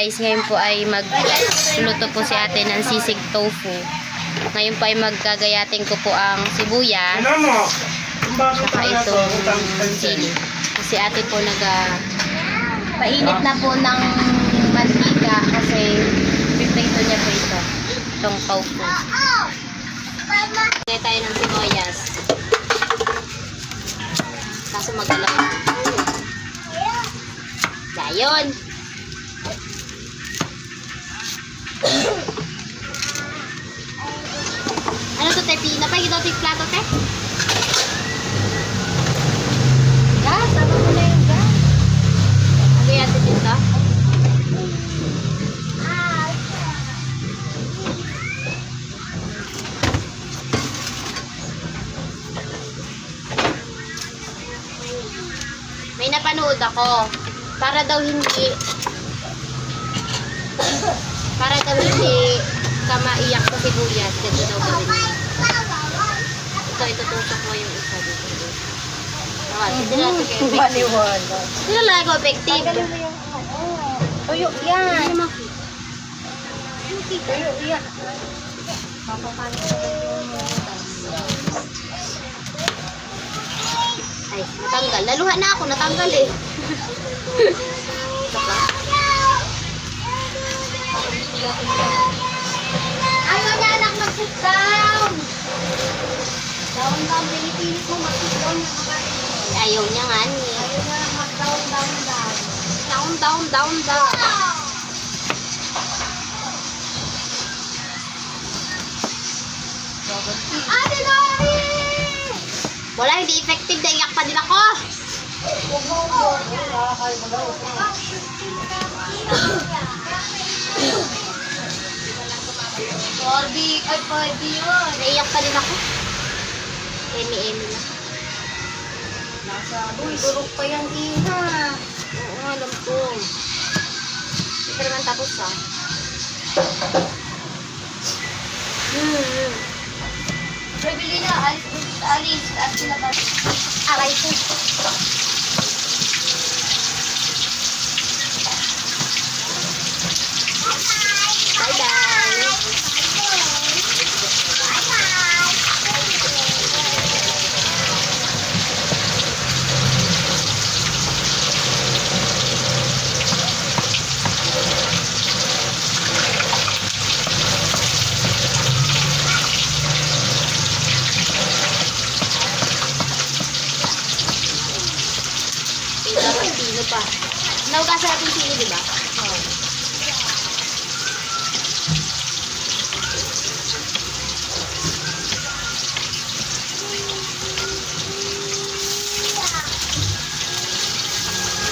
guys, ngayon po ay magluto po si ate ng sisig tofu. Ngayon po ay magkagayatin ko po ang sibuyas saka itong sili. Kasi ate po painit na po ng mantika kasi piprito niya po itong tofu. Kaya tayo ng sibuyas. Kaso magalaw. Dayon. Ano to, te? Pinapay ito ito yung plato, te? Gas, ano mo na yung gas? Ano yan, te, dito? May napanood ako. Para daw hindi ka maiyak sa sibuyas. Ganito daw gawin mo. Ito, itutusok mo yung isa dito. Hindi lang ito kayo effective. Hindi lang ako effective. Tuyo yan. Tuyo yan. Ay, natanggal. Laluha na ako. Natanggal eh. Ayaw niya anak mag-sit down. Down, pinipilit mo mag-sit down. Ayaw niya nga ni. Ayaw niya mag-down. Down. Ate Lori! Wala, hindi effective. Naiyak pa din ako. Barbie, ay pwede yun. Naiyak pa din ako. Emi lang. Nasa durog pa yan, Iha. Oo, alam ko. Hindi pa naman tapos ah. Bibili na, alis, at sila ba? Aray ko. Bye-bye. Sino pa? Naugasan natin sino, di ba? Oo.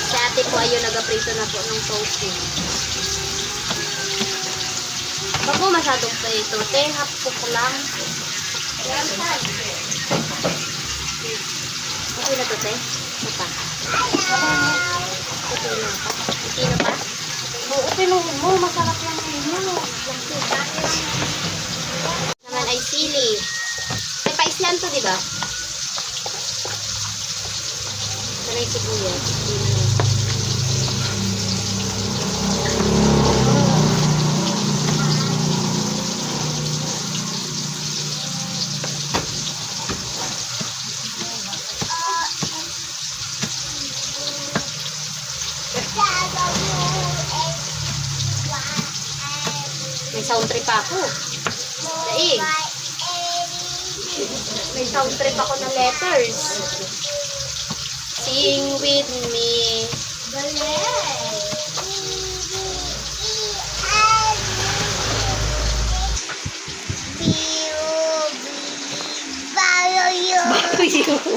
Si ate po ayun, nag-aprito na po ng tofu. Bago masyadong pa ito, te. Hapok lang. Okay na to, te. Ito pa. Pipino pa? Oo, pinuhin mo, masarap lang yun. Naman ay sili. May paislan to, di ba? Sana yung sibuyas. May sound trip ako. Daig. May sound trip ako ng letters. Sing with me.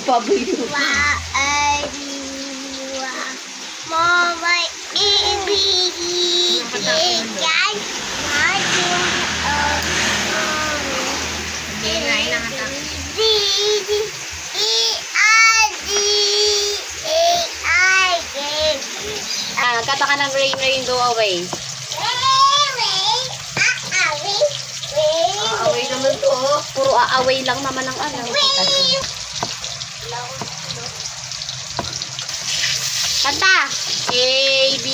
Babuyo. Kata ka ng rain, go away. Away naman to. Puro aaway lang naman ang ano. Kanta! A, B,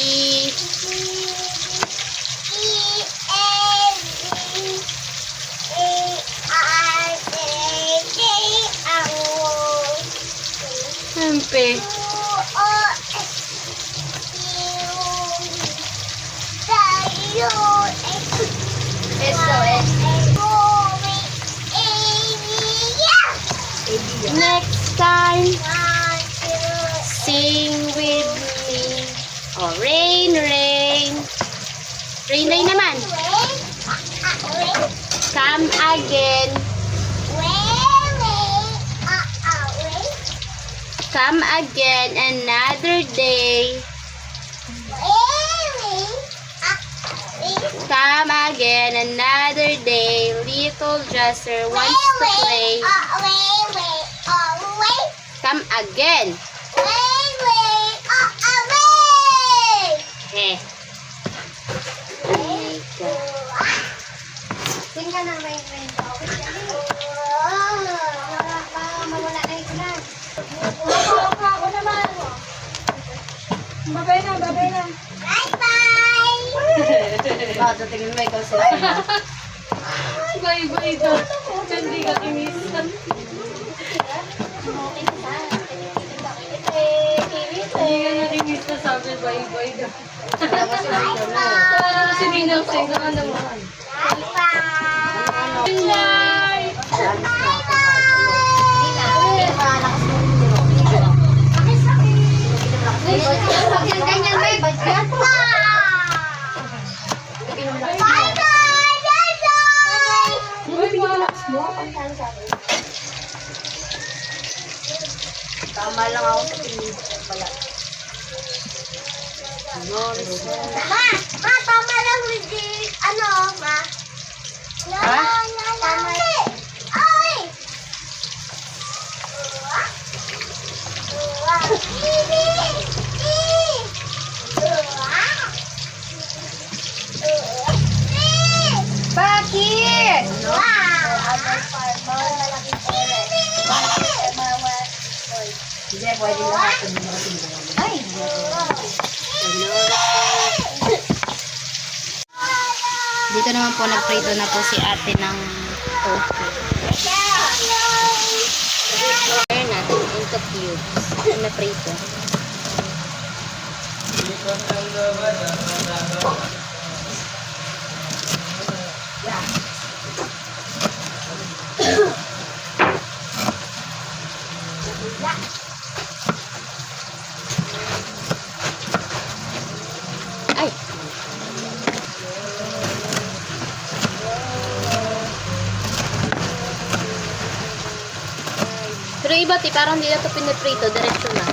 Next time, sing with me. Oh, rain, rain. Rain, rain naman. Come again. Come again another day. Come again another day. Little Dresser wants to play. Come again. Eh. Tingnan ng rain. Mawala na yung plan. Ako naman. Babay na. Bye-bye! Tingin mo ikaw sila. Bye-bye daw. Hindi ka kinisan. Hindi ka narinig na sabi bye-bye daw. Si Ninang Seng, ano naman? Ganyan may budget pa! Tama lang ako sa tingin. Ma, tama lang with the, ma? Ha? Tama. Ay! Bakit? Hindi, pwede lahat. Ay! Dito naman po nagprito na po si ate ng tofu. Ayan natin into cubes. Na prito. Ay! Pero iba parang hindi na ito piniprito, diretso na.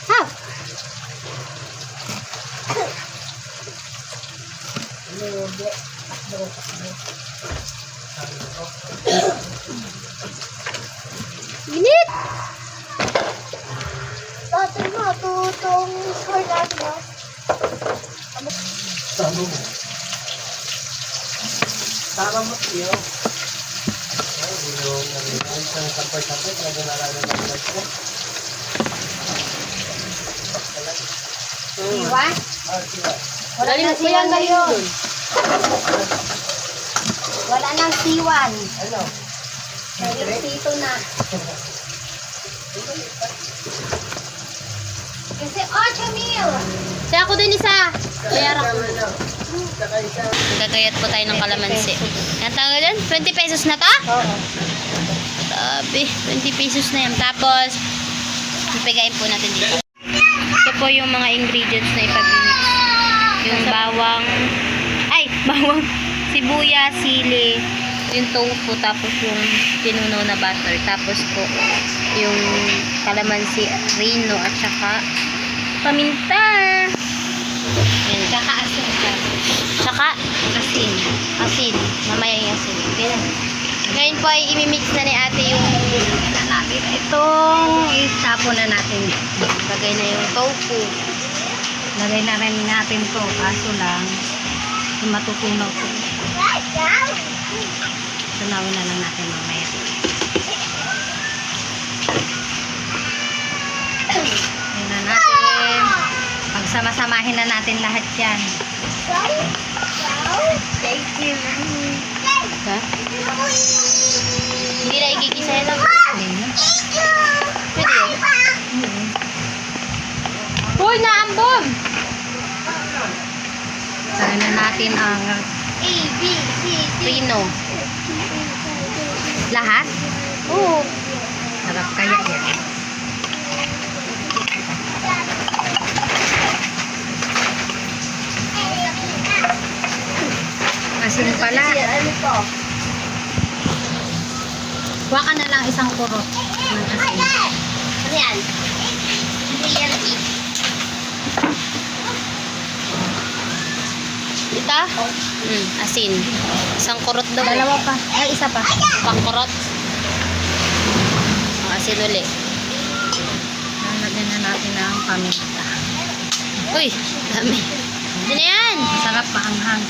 Ha! Minit! Dati mo, tutong score natin mo. Tama mo siyo. Ay, yung isang sampay-sampay, talaga nalaman na ko. Siwa? Siya. Wala Galing nang mo yan siwan ngayon. dun. Wala nang siwan. Ano? May sito na. Kasi 8 mil. Kaya ako din isa. Bayaran ko. Ano? Saka isa. Gagayat po tayo ng kalamansi. Yan tawag dyan? 20 pesos na ta? Oo. Sabi, 20 pesos na yan. Tapos, ipigayin po natin dito. Ito po yung mga ingredients na ipag-mix. Yung bawang, sibuyas, sili, yung tofu, tapos yung pinuno na butter. Tapos po, yung kalamansi, rino, at saka paminta. Yan. Kakaasin ka. Saka, Asin. asin. Mamaya yung asin. Ganyan. Ngayon po ay imimix na ni ate yung Itong itapon na natin. lagay na yung tofu. Lagay na rin natin to. Kaso lang, yung matutunaw to. Tunawin na lang natin mamaya. Yun na natin. Pagsama-samahin na natin lahat yan. Thank you. Ha? Hindi na igigisa yan lang. Ayun. Pwede yun. Uy, naambon! Saan na natin ang A, B, C, D. Rino. lahat? Oo. Sarap kaya yan. Asin pala. Ano to? Kuha ka na lang isang kurot ng asin. Ano yan? Hindi yan. Ita? Asin. Isang kurot daw. Dalawa pa. Ay, isa pa. Pangkurot. Asin uli. Lalagyan na natin ang paminta. Uy, dami. Hindi na yan. Masarap maanghang.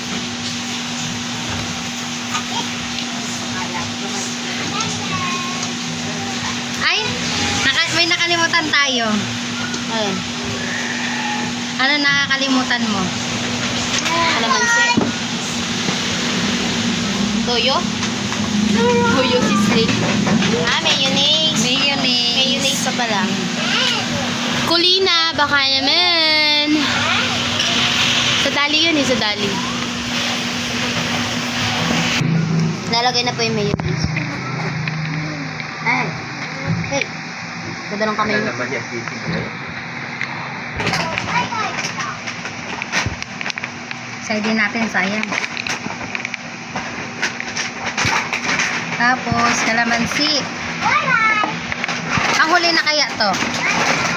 Ay, may nakalimutan tayo. Ayun. Ano nakakalimutan mo? Kalamansi. Toyo? Toyo sisling. Mayonnaise. Mayonnaise. Mayonnaise pa pala. Kulina, baka naman. Sa dali yun sa dali. Lalagay na po yung mayonnaise. Ay. Hey. Dadalong kami. Wala naman yan, sisig eh. Side din natin, sayang. Tapos, kalamansi. Ang huli na kaya to.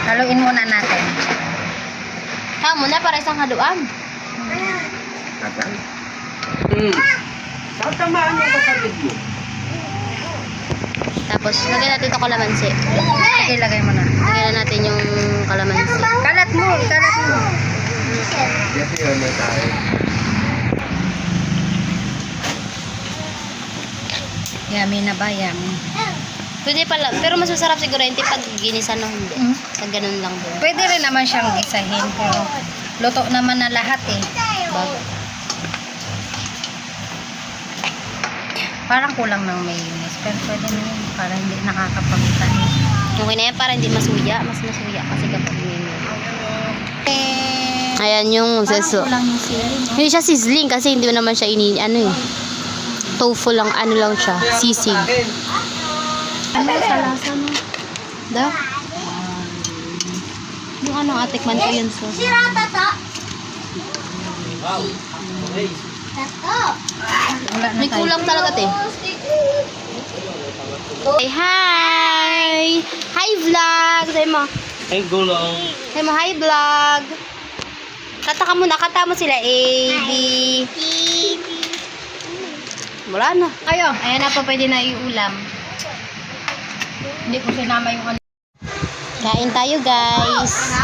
Haluin muna natin. Tama na para isang haluan. Tagal. Tatamaan yung kapatid mo. Tapos, lagyan natin ito kalamansi. Okay, lagay mo na. Lagyan na natin yung kalamansi. Kalat mo, kalat mo. Kasi yun na tayo. Yummy na ba? Yummy. Pwede pala, pero mas masarap siguro yung pag ginisa no, hindi. Mm. Pag ganun lang din. Pwede rin naman siyang isahin, pero luto naman na lahat eh. Bago. Parang kulang ng mayonnaise, pero pwede na yun para hindi nakakapagtan. Okay na yan para hindi masuya. Mas masuya kasi kapag may Ayan yung seso. Kulang yung sili, no? Hindi siya sizzling kasi hindi naman siya ano eh. Tofu lang, ano lang siya. Sisig. Ano sa lasa mo? Da? Yung ano, atikman ko yun. So. Sira tato. Wow. Okay. Tato. Wala na May tayo. kulang talaga te. Hey, hi! Hi vlog! Sabi mo. Ay, gulong. Sabi mo, hi vlog! Kata ka muna, kata mo sila. A, B. Wala na. Ayo, ayan na po, pwede na iulam. Hindi ko sinama yung ano. Kain tayo guys.